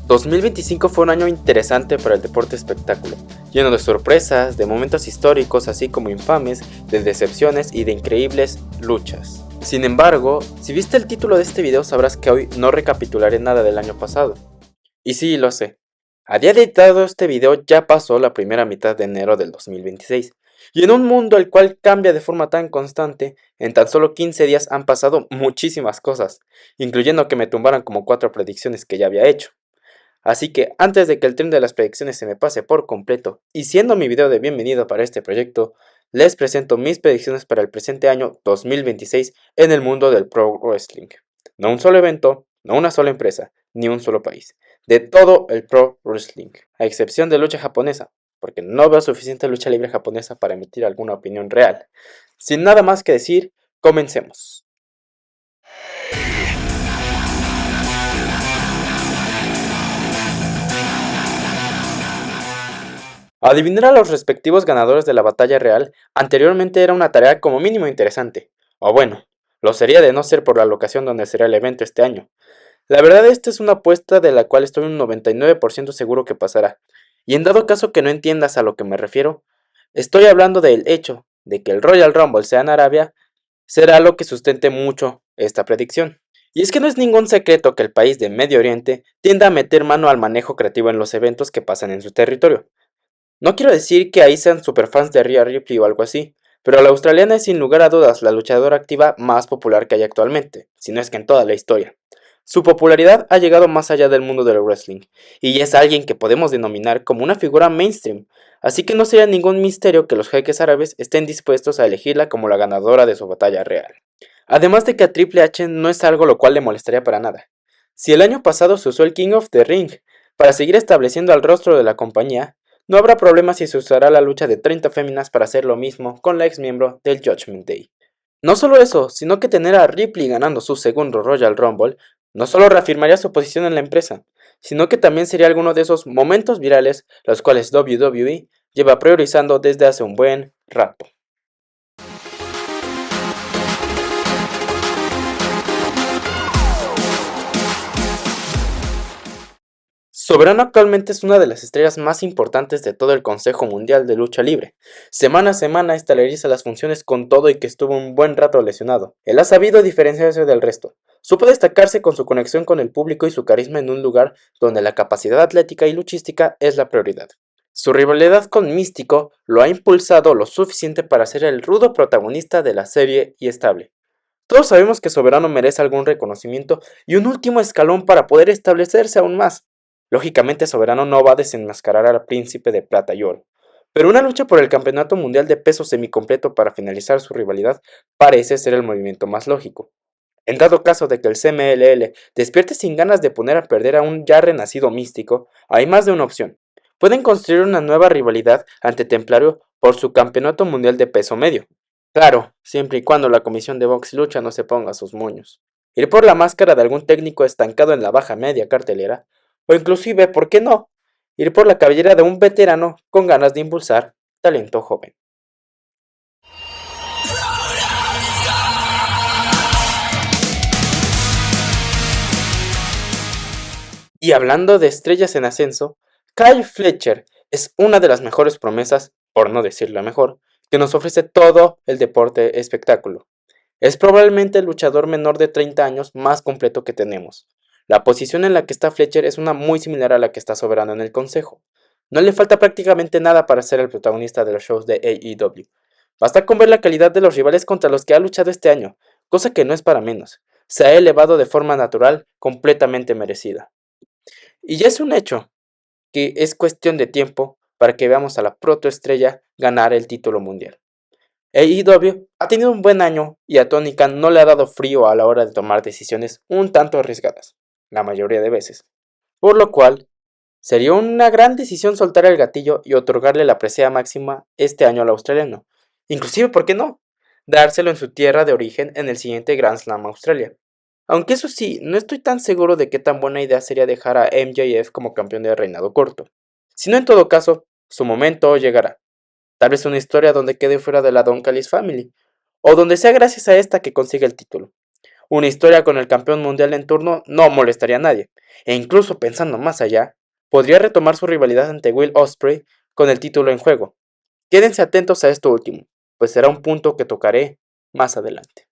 2025 fue un año interesante para el deporte espectáculo, lleno de sorpresas, de momentos históricos así como infames, de decepciones y de increíbles luchas. Sin embargo, si viste el título de este video sabrás que hoy no recapitularé nada del año pasado. Y sí, lo sé. A día de editado este video ya pasó la primera mitad de enero del 2026. Y en un mundo el cual cambia de forma tan constante, en tan solo 15 días han pasado muchísimas cosas, incluyendo que me tumbaran como 4 predicciones que ya había hecho. Así que antes de que el tren de las predicciones se me pase por completo, y siendo mi video de bienvenida para este proyecto, les presento mis predicciones para el presente año 2026 en el mundo del Pro Wrestling. No un solo evento, no una sola empresa, ni un solo país. De todo el Pro Wrestling, a excepción de lucha japonesa, porque no veo suficiente lucha libre japonesa para emitir alguna opinión real. Sin nada más que decir, comencemos. Adivinar a los respectivos ganadores de la batalla real anteriormente era una tarea como mínimo interesante, o bueno, lo sería de no ser por la locación donde será el evento este año. La verdad esta es una apuesta de la cual estoy un 99% seguro que pasará, y en dado caso que no entiendas a lo que me refiero, estoy hablando del hecho de que el Royal Rumble sea en Arabia, será lo que sustente mucho esta predicción. Y es que no es ningún secreto que el país de Medio Oriente tienda a meter mano al manejo creativo en los eventos que pasan en su territorio. No quiero decir que ahí sean superfans de Rhea Ripley o algo así, pero la australiana es sin lugar a dudas la luchadora activa más popular que hay actualmente, si no es que en toda la historia. Su popularidad ha llegado más allá del mundo del wrestling, y es alguien que podemos denominar como una figura mainstream, así que no sería ningún misterio que los jeques árabes estén dispuestos a elegirla como la ganadora de su batalla real. Además de que a Triple H no es algo lo cual le molestaría para nada. Si el año pasado se usó el King of the Ring para seguir estableciendo al rostro de la compañía, no habrá problema si se usará la lucha de 30 féminas para hacer lo mismo con la ex miembro del Judgment Day. No solo eso, sino que tener a Ripley ganando su segundo Royal Rumble no solo reafirmaría su posición en la empresa, sino que también sería alguno de esos momentos virales los cuales WWE lleva priorizando desde hace un buen rato. Soberano actualmente es una de las estrellas más importantes de todo el Consejo Mundial de Lucha Libre. Semana a semana estelariza las funciones con todo y que estuvo un buen rato lesionado. Él ha sabido diferenciarse del resto. Supo destacarse con su conexión con el público y su carisma en un lugar donde la capacidad atlética y luchística es la prioridad. Su rivalidad con Místico lo ha impulsado lo suficiente para ser el rudo protagonista de la serie y estable. Todos sabemos que Soberano merece algún reconocimiento y un último escalón para poder establecerse aún más. Lógicamente Soberano no va a desenmascarar al príncipe de plata y oro, pero una lucha por el campeonato mundial de peso semicompleto para finalizar su rivalidad parece ser el movimiento más lógico. En dado caso de que el CMLL despierte sin ganas de poner a perder a un ya renacido Místico, hay más de una opción. Pueden construir una nueva rivalidad ante Templario por su campeonato mundial de peso medio. Claro, siempre y cuando la comisión de box y lucha no se ponga sus moños. Ir por la máscara de algún técnico estancado en la baja media cartelera, o inclusive, ¿por qué no?, ir por la cabellera de un veterano con ganas de impulsar talento joven. Y hablando de estrellas en ascenso, Kyle Fletcher es una de las mejores promesas, por no decir la mejor, que nos ofrece todo el deporte espectáculo. Es probablemente el luchador menor de 30 años más completo que tenemos. La posición en la que está Fletcher es una muy similar a la que está Soberano en el consejo. No le falta prácticamente nada para ser el protagonista de los shows de AEW. Basta con ver la calidad de los rivales contra los que ha luchado este año, cosa que no es para menos. Se ha elevado de forma natural, completamente merecida. Y ya es un hecho que es cuestión de tiempo para que veamos a la protoestrella ganar el título mundial. AEW ha tenido un buen año y a Tony Khan no le ha dado frío a la hora de tomar decisiones un tanto arriesgadas, la mayoría de veces. Por lo cual, sería una gran decisión soltar el gatillo y otorgarle la presea máxima este año al australiano. Inclusive, ¿por qué no?, dárselo en su tierra de origen en el siguiente Grand Slam Australia. Aunque eso sí, no estoy tan seguro de qué tan buena idea sería dejar a MJF como campeón de reinado corto. Si no, en todo caso, su momento llegará. Tal vez una historia donde quede fuera de la Don Callis Family, o donde sea gracias a esta que consiga el título. Una historia con el campeón mundial en turno no molestaría a nadie, e incluso pensando más allá, podría retomar su rivalidad ante Will Ospreay con el título en juego. Quédense atentos a esto último, pues será un punto que tocaré más adelante.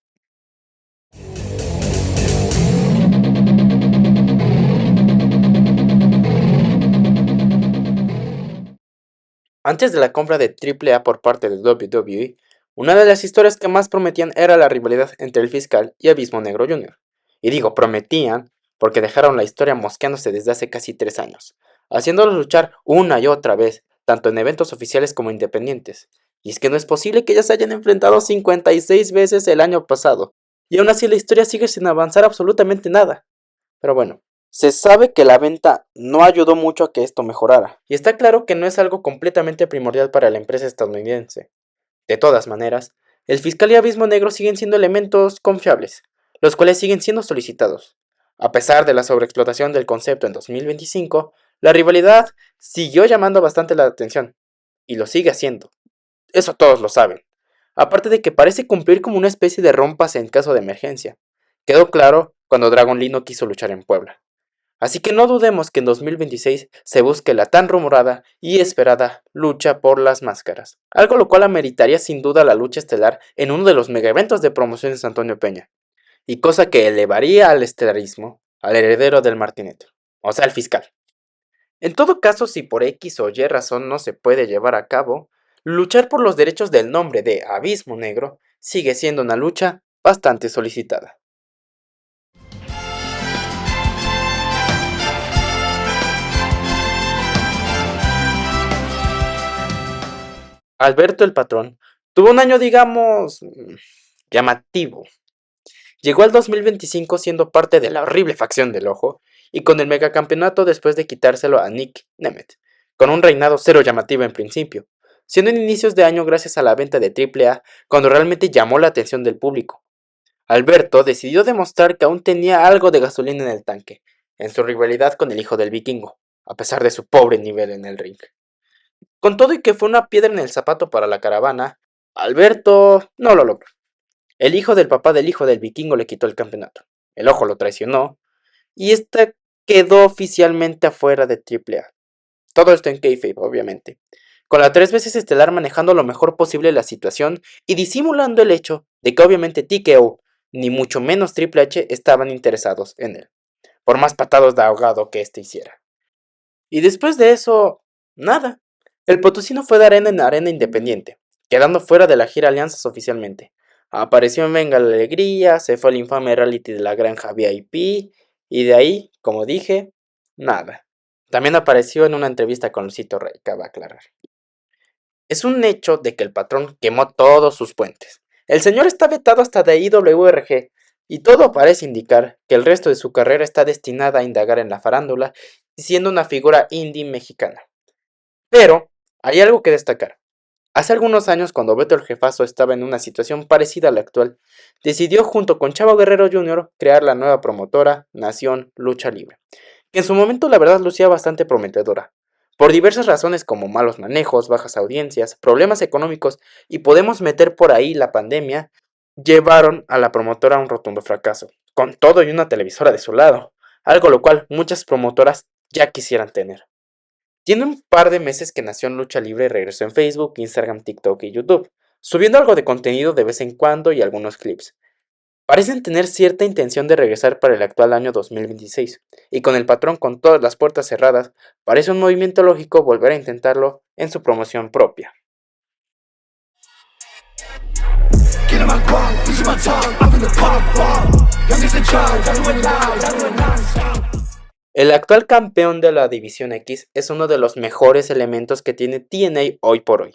Antes de la compra de AAA por parte de WWE, una de las historias que más prometían era la rivalidad entre el Fiscal y Abismo Negro Jr. Y digo prometían porque dejaron la historia mosqueándose desde hace casi 3 años, haciéndolos luchar una y otra vez, tanto en eventos oficiales como independientes. Y es que no es posible que ya se hayan enfrentado 56 veces el año pasado, y aún así la historia sigue sin avanzar absolutamente nada. Pero bueno, se sabe que la venta no ayudó mucho a que esto mejorara, y está claro que no es algo completamente primordial para la empresa estadounidense. De todas maneras, el fiscal y Abismo Negro siguen siendo elementos confiables, los cuales siguen siendo solicitados. A pesar de la sobreexplotación del concepto en 2025, la rivalidad siguió llamando bastante la atención, y lo sigue haciendo. Eso todos lo saben. Aparte de que parece cumplir como una especie de rompas en caso de emergencia. Quedó claro cuando Dragon Lee no quiso luchar en Puebla. Así que no dudemos que en 2026 se busque la tan rumorada y esperada lucha por las máscaras, algo lo cual ameritaría sin duda la lucha estelar en uno de los mega eventos de promoción de San Antonio Peña, y cosa que elevaría al estelarismo al heredero del Martinet, o sea, el fiscal. En todo caso, si por X o Y razón no se puede llevar a cabo, luchar por los derechos del nombre de Abismo Negro sigue siendo una lucha bastante solicitada. Alberto el Patrón tuvo un año, digamos, llamativo. Llegó al 2025 siendo parte de la horrible facción del Ojo y con el megacampeonato después de quitárselo a Nick Nemeth, con un reinado cero llamativo en principio, siendo en inicios de año gracias a la venta de AAA cuando realmente llamó la atención del público. Alberto decidió demostrar que aún tenía algo de gasolina en el tanque, en su rivalidad con el hijo del vikingo, a pesar de su pobre nivel en el ring. Con todo y que fue una piedra en el zapato para la caravana, Alberto no lo logró. El hijo del papá del hijo del vikingo le quitó el campeonato. El ojo lo traicionó y este quedó oficialmente afuera de AAA. Todo esto en kayfabe, obviamente. Con la 3 veces estelar manejando lo mejor posible la situación y disimulando el hecho de que obviamente TKO, ni mucho menos Triple H estaban interesados en él, por más patados de ahogado que éste hiciera. Y después de eso, nada. El potosino fue de arena en arena independiente, quedando fuera de la gira Alianzas oficialmente. Apareció en Venga la Alegría, se fue al infame reality de la Granja VIP, y de ahí, como dije, nada. También apareció en una entrevista con Lucito Rey, cabe aclarar. Es un hecho de que el patrón quemó todos sus puentes. El señor está vetado hasta de IWRG, y todo parece indicar que el resto de su carrera está destinada a indagar en la farándula, siendo una figura indie mexicana. Pero hay algo que destacar. Hace algunos años, cuando Beto el Jefazo estaba en una situación parecida a la actual, decidió junto con Chavo Guerrero Jr. crear la nueva promotora Nación Lucha Libre, que en su momento la verdad lucía bastante prometedora. Por diversas razones como malos manejos, bajas audiencias, problemas económicos y podemos meter por ahí la pandemia, llevaron a la promotora a un rotundo fracaso, con todo y una televisora de su lado, algo lo cual muchas promotoras ya quisieran tener. Tiene un par de meses que Nación Lucha Libre regresó en Facebook, Instagram, TikTok y YouTube, subiendo algo de contenido de vez en cuando y algunos clips. Parecen tener cierta intención de regresar para el actual año 2026, y con el patrón con todas las puertas cerradas, parece un movimiento lógico volver a intentarlo en su promoción propia. El actual campeón de la División X es uno de los mejores elementos que tiene TNA hoy por hoy.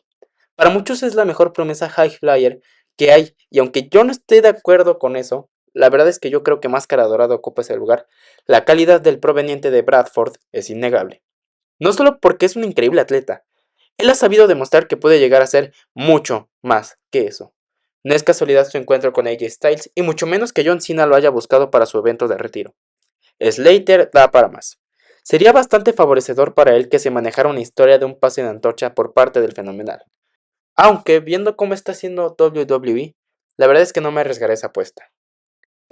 Para muchos es la mejor promesa high flyer que hay, y aunque yo no esté de acuerdo con eso, la verdad es que yo creo que Máscara Dorada ocupa ese lugar. La calidad del proveniente de Bradford es innegable. No solo porque es un increíble atleta, él ha sabido demostrar que puede llegar a ser mucho más que eso. No es casualidad su encuentro con AJ Styles, y mucho menos que John Cena lo haya buscado para su evento de retiro. Slater da para más. Sería bastante favorecedor para él que se manejara una historia de un pase de antorcha por parte del fenomenal. Aunque, viendo cómo está haciendo WWE, la verdad es que no me arriesgaré esa apuesta.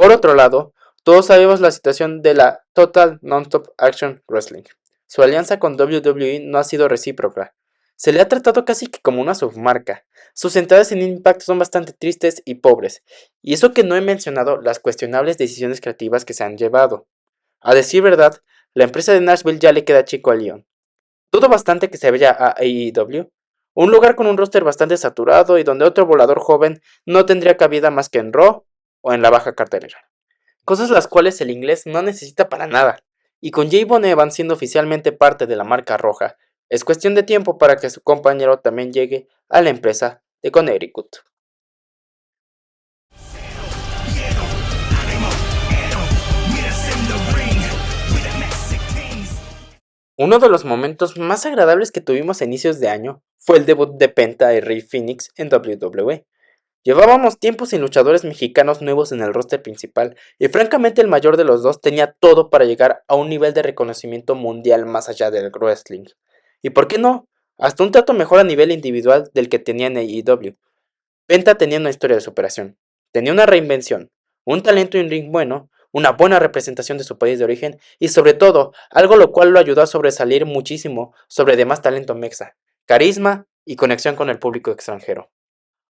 Por otro lado, todos sabemos la situación de la Total Nonstop Action Wrestling. Su alianza con WWE no ha sido recíproca. Se le ha tratado casi que como una submarca. Sus entradas en Impact son bastante tristes y pobres, y eso que no he mencionado las cuestionables decisiones creativas que se han llevado. A decir verdad, la empresa de Nashville ya le queda chico a Lyon. Dudo bastante que se vaya a AEW, un lugar con un roster bastante saturado y donde otro volador joven no tendría cabida más que en Raw o en la baja cartelera. Cosas las cuales el inglés no necesita para nada. Y con Javon Evans siendo oficialmente parte de la marca roja, es cuestión de tiempo para que su compañero también llegue a la empresa de Connecticut. Uno de los momentos más agradables que tuvimos a inicios de año fue el debut de Penta y Rey Fénix en WWE. Llevábamos tiempo sin luchadores mexicanos nuevos en el roster principal, y francamente el mayor de los dos tenía todo para llegar a un nivel de reconocimiento mundial más allá del wrestling. ¿Y por qué no? Hasta un trato mejor a nivel individual del que tenía en AEW. Penta tenía una historia de superación, tenía una reinvención, un talento en ring bueno, una buena representación de su país de origen y sobre todo, algo lo cual lo ayudó a sobresalir muchísimo sobre demás talento mexa, carisma y conexión con el público extranjero.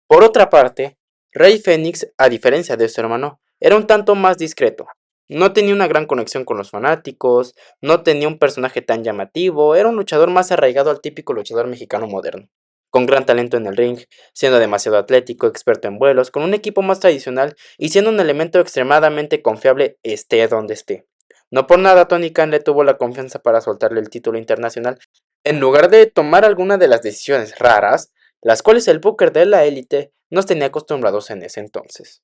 Por otra parte, Rey Fénix, a diferencia de su hermano, era un tanto más discreto. No tenía una gran conexión con los fanáticos, no tenía un personaje tan llamativo, era un luchador más arraigado al típico luchador mexicano moderno, con gran talento en el ring, siendo demasiado atlético, experto en vuelos, con un equipo más tradicional y siendo un elemento extremadamente confiable esté donde esté. No por nada Tony Khan le tuvo la confianza para soltarle el título internacional, en lugar de tomar alguna de las decisiones raras las cuales el Booker de la élite nos tenía acostumbrados en ese entonces.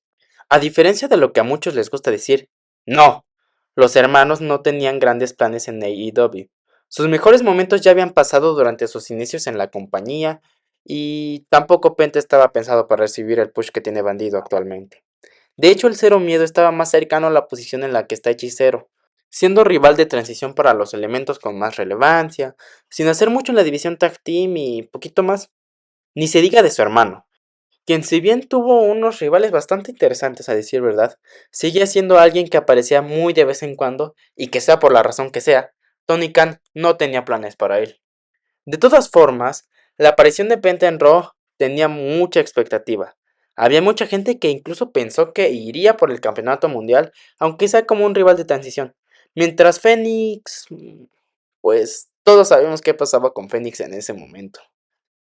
A diferencia de lo que a muchos les gusta decir, no, los hermanos no tenían grandes planes en AEW. Sus mejores momentos ya habían pasado durante sus inicios en la compañía y tampoco Penta estaba pensado para recibir el push que tiene Bandido actualmente. De hecho, el Cero Miedo estaba más cercano a la posición en la que está Hechicero, siendo rival de transición para los elementos con más relevancia, sin hacer mucho en la división Tag Team y poquito más. Ni se diga de su hermano, quien si bien tuvo unos rivales bastante interesantes a decir verdad, sigue siendo alguien que aparecía muy de vez en cuando y que sea por la razón que sea, Tony Khan no tenía planes para él. De todas formas, la aparición de Penta en Raw tenía mucha expectativa. Había mucha gente que incluso pensó que iría por el campeonato mundial, aunque sea como un rival de transición. Mientras Fénix, pues todos sabemos qué pasaba con Fénix en ese momento.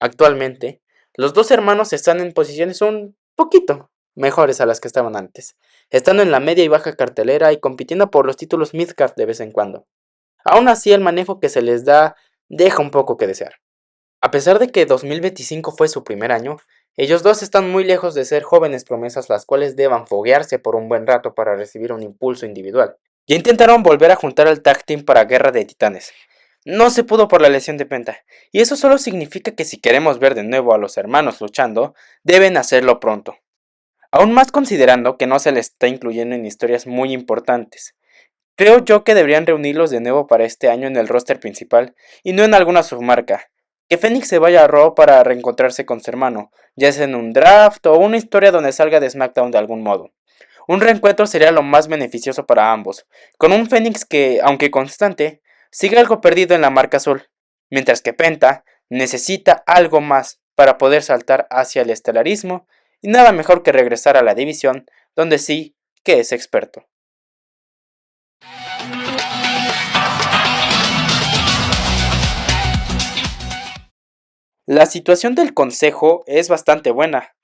Actualmente, los dos hermanos están en posiciones un poquito mejores a las que estaban antes, estando en la media y baja cartelera y compitiendo por los títulos midcard de vez en cuando. Aún así, el manejo que se les da deja un poco que desear. A pesar de que 2025 fue su primer año, ellos dos están muy lejos de ser jóvenes promesas las cuales deban foguearse por un buen rato para recibir un impulso individual. Ya intentaron volver a juntar al tag team para Guerra de Titanes. No se pudo por la lesión de Penta, y eso solo significa que si queremos ver de nuevo a los hermanos luchando, deben hacerlo pronto. Aún más considerando que no se les está incluyendo en historias muy importantes. Creo yo que deberían reunirlos de nuevo para este año en el roster principal y no en alguna submarca. Que Fénix se vaya a Raw para reencontrarse con su hermano, ya sea en un draft o una historia donde salga de SmackDown de algún modo. Un reencuentro sería lo más beneficioso para ambos, con un Fénix que, aunque constante, sigue algo perdido en la marca azul, mientras que Penta necesita algo más para poder saltar hacia el estelarismo y nada mejor que regresar a la división donde sí que es experto. La situación del consejo es bastante buena.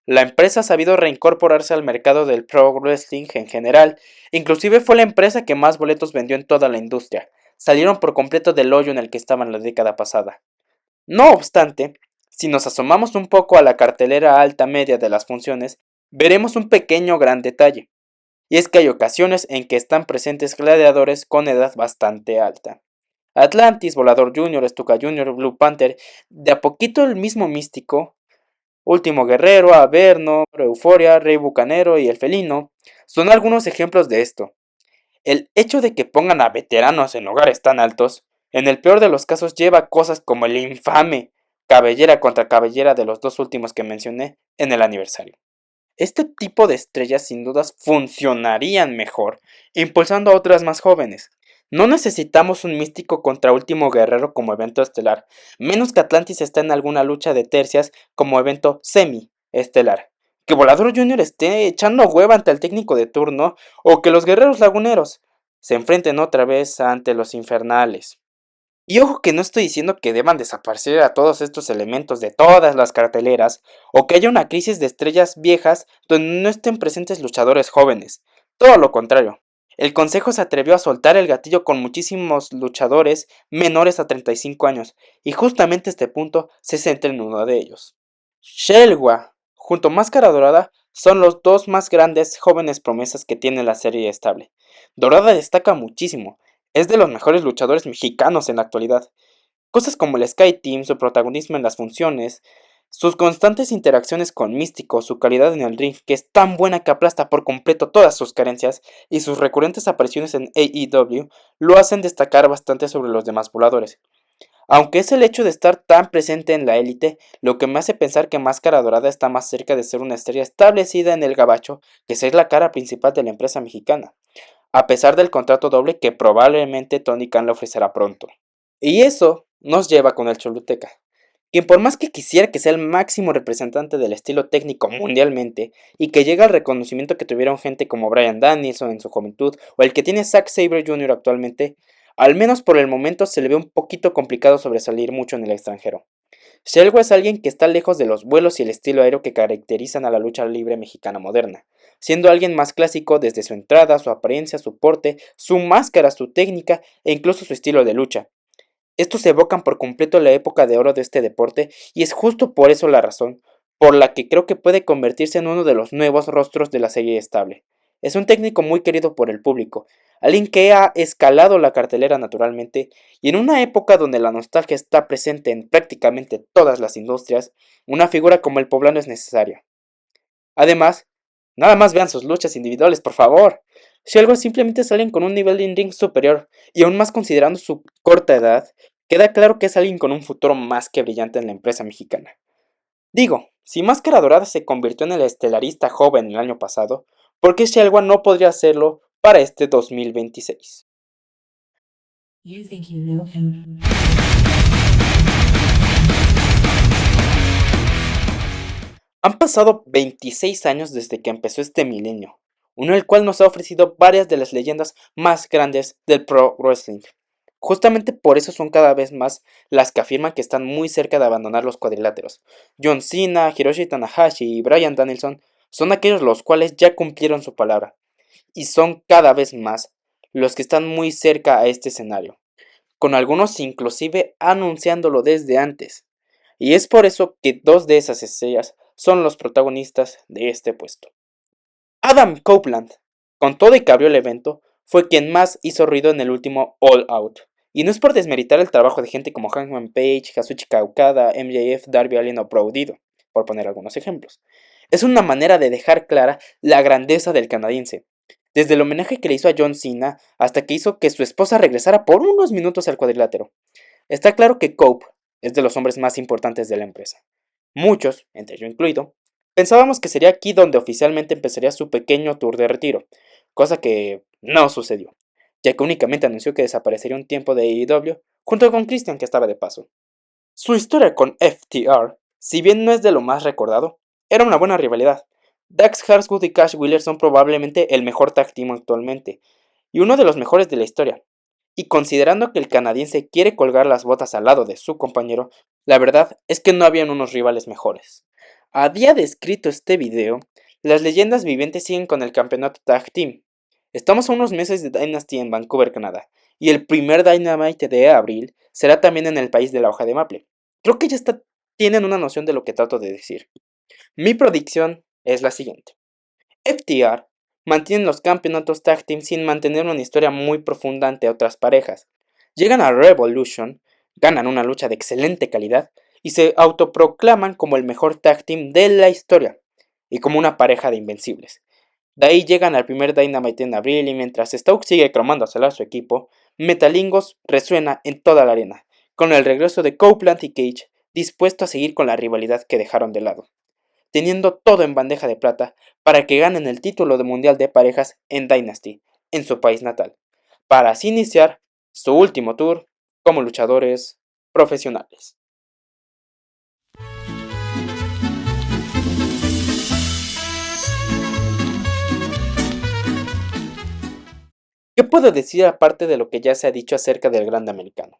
La empresa ha sabido reincorporarse al mercado del pro wrestling en general, inclusive fue la empresa que más boletos vendió en toda la industria. Salieron por completo del hoyo en el que estaban la década pasada. No obstante, si nos asomamos un poco a la cartelera alta media de las funciones, veremos un pequeño gran detalle, y es que hay ocasiones en que están presentes gladiadores con edad bastante alta. Atlantis, Volador Jr., Stuka Jr., Blue Panther, de a poquito el mismo místico, Último Guerrero, Averno, Euforia, Rey Bucanero y El Felino son algunos ejemplos de esto. El hecho de que pongan a veteranos en lugares tan altos, en el peor de los casos lleva cosas como el infame cabellera contra cabellera de los dos últimos que mencioné en el aniversario. Este tipo de estrellas sin dudas funcionarían mejor, impulsando a otras más jóvenes. No necesitamos un místico contra último guerrero como evento estelar, menos que Atlantis está en alguna lucha de tercias como evento semi-estelar. Que Volador Jr. esté echando hueva ante el técnico de turno, o que los guerreros laguneros se enfrenten otra vez ante los infernales. Y ojo que no estoy diciendo que deban desaparecer a todos estos elementos de todas las carteleras, o que haya una crisis de estrellas viejas donde no estén presentes luchadores jóvenes. Todo lo contrario. El consejo se atrevió a soltar el gatillo con muchísimos luchadores menores a 35 años, y justamente este punto se centra en uno de ellos. Shelwa, junto a Máscara Dorada, son los dos más grandes jóvenes promesas que tiene la serie estable. Dorada destaca muchísimo, es de los mejores luchadores mexicanos en la actualidad. Cosas como el Sky Team, su protagonismo en las funciones, sus constantes interacciones con Místico, su calidad en el ring, que es tan buena que aplasta por completo todas sus carencias, y sus recurrentes apariciones en AEW, lo hacen destacar bastante sobre los demás voladores. Aunque es el hecho de estar tan presente en la élite lo que me hace pensar que Máscara Dorada está más cerca de ser una estrella establecida en el gabacho que ser la cara principal de la empresa mexicana, a pesar del contrato doble que probablemente Tony Khan le ofrecerá pronto. Y eso nos lleva con el Choluteca, quien por más que quisiera que sea el máximo representante del estilo técnico mundialmente y que llegue al reconocimiento que tuvieron gente como Bryan Danielson en su juventud o el que tiene Zack Sabre Jr. actualmente, al menos por el momento se le ve un poquito complicado sobresalir mucho en el extranjero. Shelwa es alguien que está lejos de los vuelos y el estilo aéreo que caracterizan a la lucha libre mexicana moderna, siendo alguien más clásico desde su entrada, su apariencia, su porte, su máscara, su técnica e incluso su estilo de lucha. Estos evocan por completo la época de oro de este deporte y es justo por eso la razón por la que creo que puede convertirse en uno de los nuevos rostros de la serie estable. Es un técnico muy querido por el público, alguien que ha escalado la cartelera naturalmente y en una época donde la nostalgia está presente en prácticamente todas las industrias, una figura como el poblano es necesaria. Además, nada más vean sus luchas individuales, por favor. Si algo simplemente salen con un nivel de in-ring superior, y aún más considerando su corta edad, queda claro que es alguien con un futuro más que brillante en la empresa mexicana. Digo, si Máscara Dorada se convirtió en el estelarista joven el año pasado, ¿por qué Shelwa no podría hacerlo para este 2026? You think you know him. Han pasado 26 años desde que empezó este milenio, uno el cual nos ha ofrecido varias de las leyendas más grandes del pro wrestling. Justamente por eso son cada vez más las que afirman que están muy cerca de abandonar los cuadriláteros. John Cena, Hiroshi Tanahashi y Bryan Danielson son aquellos los cuales ya cumplieron su palabra, y son cada vez más los que están muy cerca a este escenario, con algunos inclusive anunciándolo desde antes. Y es por eso que dos de esas estrellas son los protagonistas de este puesto. Adam Copeland, con todo y que abrió el evento, fue quien más hizo ruido en el último All Out. Y no es por desmeritar el trabajo de gente como Hangman Page, Kazuchika Okada, MJF, Darby Allin o Proudido, por poner algunos ejemplos. Es una manera de dejar clara la grandeza del canadiense, desde el homenaje que le hizo a John Cena hasta que hizo que su esposa regresara por unos minutos al cuadrilátero. Está claro que Cope es de los hombres más importantes de la empresa. Muchos, entre yo incluido, pensábamos que sería aquí donde oficialmente empezaría su pequeño tour de retiro, cosa que no sucedió, ya que únicamente anunció que desaparecería un tiempo de AEW junto con Christian que estaba de paso. Su historia con FTR, si bien no es de lo más recordado, era una buena rivalidad. Dax Harwood y Cash Wheeler son probablemente el mejor tag team actualmente, y uno de los mejores de la historia. Y considerando que el canadiense quiere colgar las botas al lado de su compañero, la verdad es que no habían unos rivales mejores. A día de escrito este video, las leyendas vivientes siguen con el campeonato Tag Team. Estamos a unos meses de Dynasty en Vancouver, Canadá, y el primer Dynamite de abril será también en el país de la hoja de maple. Creo que tienen una noción de lo que trato de decir. Mi predicción es la siguiente. FTR mantienen los campeonatos tag team sin mantener una historia muy profunda ante otras parejas. Llegan a Revolution, ganan una lucha de excelente calidad y se autoproclaman como el mejor tag team de la historia y como una pareja de invencibles. De ahí llegan al primer Dynamite en abril y mientras Stokes sigue cromándosela a su equipo, Metalingos resuena en toda la arena, con el regreso de Copeland y Cage dispuesto a seguir con la rivalidad que dejaron de lado. teniendo todo en bandeja de plata para que ganen el título de mundial de parejas en Dynasty, en su país natal, para así iniciar su último tour como luchadores profesionales. ¿Qué puedo decir aparte de lo que ya se ha dicho acerca del Grande Americano?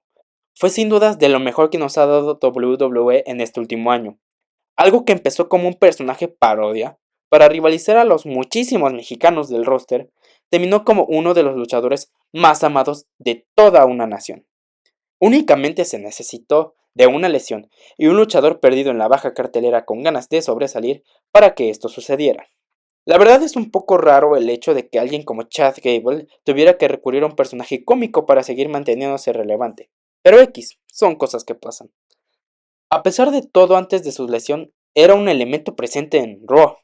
Fue sin dudas de lo mejor que nos ha dado WWE en este último año. Algo que empezó como un personaje parodia, para rivalizar a los muchísimos mexicanos del roster, terminó como uno de los luchadores más amados de toda una nación. Únicamente se necesitó de una lesión y un luchador perdido en la baja cartelera con ganas de sobresalir para que esto sucediera. La verdad es un poco raro el hecho de que alguien como Chad Gable tuviera que recurrir a un personaje cómico para seguir manteniéndose relevante. Pero X, son cosas que pasan. A pesar de todo, antes de su lesión, era un elemento presente en Raw.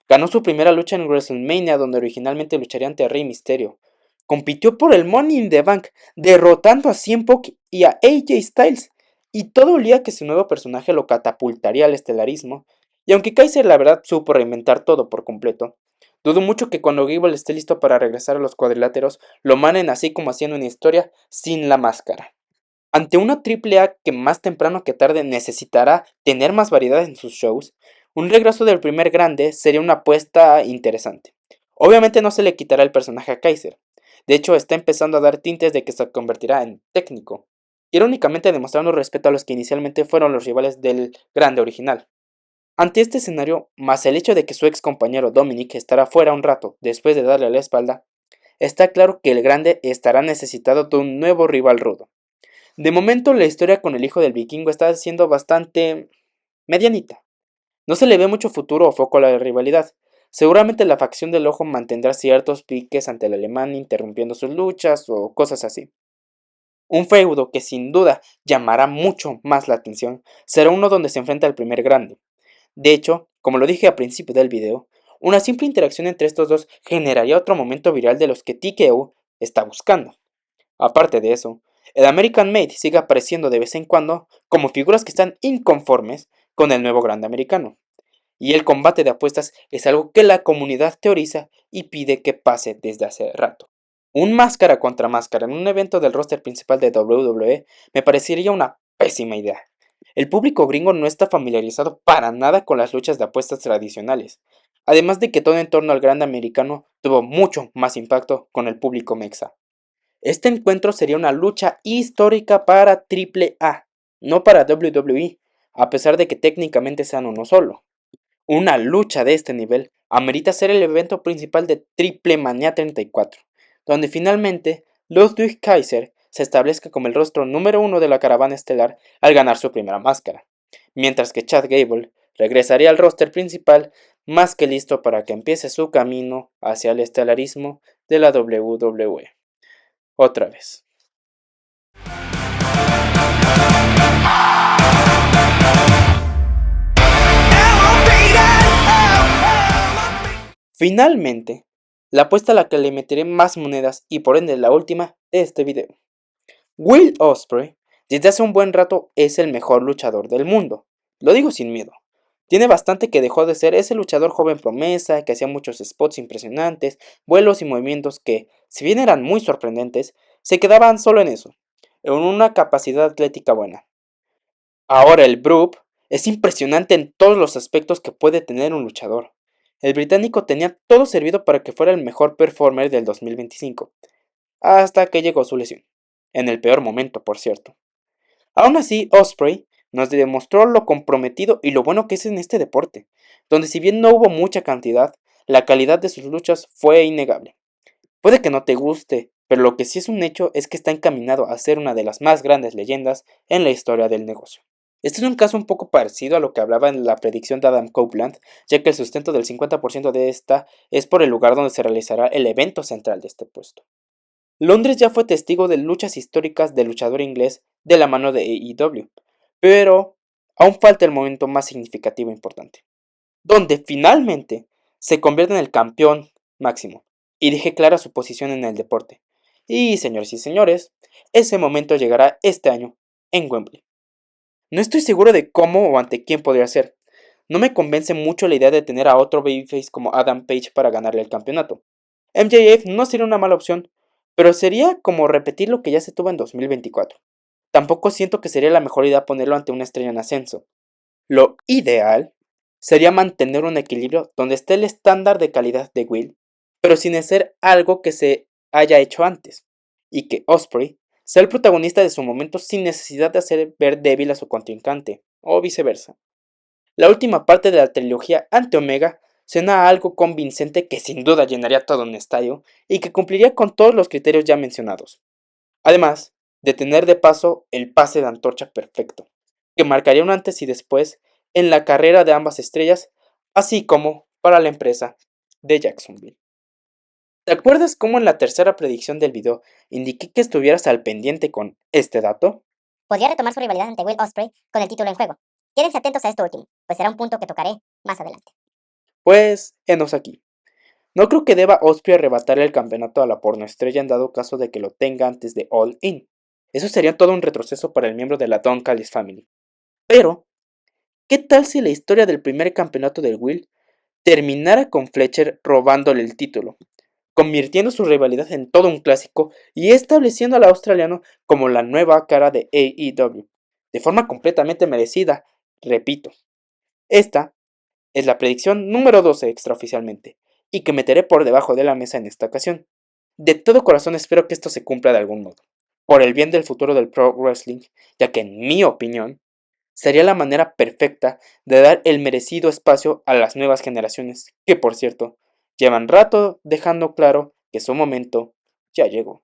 Ganó su primera lucha en WrestleMania, donde originalmente lucharía ante Rey Mysterio. Compitió por el Money in the Bank, derrotando a CM Punk y a AJ Styles. Y todo olía que su nuevo personaje lo catapultaría al estelarismo. Y aunque Kaiser la verdad supo reinventar todo por completo, dudo mucho que cuando Gable esté listo para regresar a los cuadriláteros, lo manen así como haciendo una historia sin la máscara. Ante una triple A que más temprano que tarde necesitará tener más variedad en sus shows, un regreso del primer grande sería una apuesta interesante. Obviamente no se le quitará el personaje a Kaiser. De hecho, está empezando a dar tintes de que se convertirá en técnico, irónicamente demostrando respeto a los que inicialmente fueron los rivales del grande original. Ante este escenario, más el hecho de que su ex compañero Dominic estará fuera un rato después de darle la espalda, está claro que el grande estará necesitado de un nuevo rival rudo. De momento la historia con el hijo del vikingo está siendo bastante medianita. No se le ve mucho futuro o foco a la rivalidad. Seguramente la facción del ojo mantendrá ciertos piques ante el alemán interrumpiendo sus luchas o cosas así. Un feudo que sin duda llamará mucho más la atención será uno donde se enfrenta al primer grande. De hecho, como lo dije al principio del video, una simple interacción entre estos dos generaría otro momento viral de los que TKO está buscando. Aparte de eso, el American Made sigue apareciendo de vez en cuando como figuras que están inconformes con el nuevo grande americano. Y el combate de apuestas es algo que la comunidad teoriza y pide que pase desde hace rato. Un máscara contra máscara en un evento del roster principal de WWE me parecería una pésima idea. El público gringo no está familiarizado para nada con las luchas de apuestas tradicionales, además de que todo en torno al grande americano tuvo mucho más impacto con el público mexa. Este encuentro sería una lucha histórica para Triple A, no para WWE, a pesar de que técnicamente sean uno solo. Una lucha de este nivel amerita ser el evento principal de Triple Manía 34, donde finalmente Ludwig Kaiser se establezca como el rostro número uno de la caravana estelar al ganar su primera máscara, mientras que Chad Gable regresaría al roster principal más que listo para que empiece su camino hacia el estelarismo de la WWE. Otra vez. Finalmente, la apuesta a la que le meteré más monedas y por ende la última de este video. Will Ospreay desde hace un buen rato es el mejor luchador del mundo. Lo digo sin miedo. Tiene bastante que dejó de ser ese luchador joven promesa que hacía muchos spots impresionantes, vuelos y movimientos que, si bien eran muy sorprendentes, se quedaban solo en eso, en una capacidad atlética buena. Ahora el Broop es impresionante en todos los aspectos que puede tener un luchador. El británico tenía todo servido para que fuera el mejor performer del 2025, hasta que llegó su lesión. En el peor momento, por cierto. Aún así, Ospreay nos demostró lo comprometido y lo bueno que es en este deporte, donde si bien no hubo mucha cantidad, la calidad de sus luchas fue innegable. Puede que no te guste, pero lo que sí es un hecho es que está encaminado a ser una de las más grandes leyendas en la historia del negocio. Este es un caso un poco parecido a lo que hablaba en la predicción de Adam Copeland, ya que el sustento del 50% de esta es por el lugar donde se realizará el evento central de este puesto. Londres ya fue testigo de luchas históricas del luchador inglés de la mano de AEW, pero aún falta el momento más significativo e importante, donde finalmente se convierte en el campeón máximo y deje clara su posición en el deporte. Y señores y señores, ese momento llegará este año en Wembley. No estoy seguro de cómo o ante quién podría ser. no me convence mucho la idea de tener a otro babyface como Adam Page para ganarle el campeonato. MJF no sería una mala opción, pero sería como repetir lo que ya se tuvo en 2024. Tampoco siento que sería la mejor idea ponerlo ante una estrella en ascenso. Lo ideal sería mantener un equilibrio donde esté el estándar de calidad de Will, pero sin hacer algo que se haya hecho antes, y que Osprey sea el protagonista de su momento sin necesidad de hacer ver débil a su contrincante, o viceversa. La última parte de la trilogía ante Omega suena a algo convincente que sin duda llenaría todo un estadio y que cumpliría con todos los criterios ya mencionados. Además de tener de paso el pase de antorcha perfecto, que marcaría un antes y después en la carrera de ambas estrellas, así como para la empresa de Jacksonville. ¿Te acuerdas cómo en la tercera predicción del video indiqué que estuvieras al pendiente con este dato? Podría retomar su rivalidad ante Will Ospreay con el título en juego. Quédense atentos a esto último, pues será un punto que tocaré más adelante. Pues, enos aquí. No creo que deba Osprey arrebatarle el campeonato a la pornoestrella en dado caso de que lo tenga antes de All In. Eso sería todo un retroceso para el miembro de la Don Callis Family. Pero, ¿qué tal si la historia del primer campeonato del Will terminara con Fletcher robándole el título, convirtiendo su rivalidad en todo un clásico y estableciendo al australiano como la nueva cara de AEW, de forma completamente merecida? Repito, esta es la predicción número 12 extraoficialmente, y que meteré por debajo de la mesa en esta ocasión. De todo corazón espero que esto se cumpla de algún modo, por el bien del futuro del pro wrestling, ya que en mi opinión, sería la manera perfecta de dar el merecido espacio a las nuevas generaciones, que por cierto, llevan rato dejando claro que su momento ya llegó.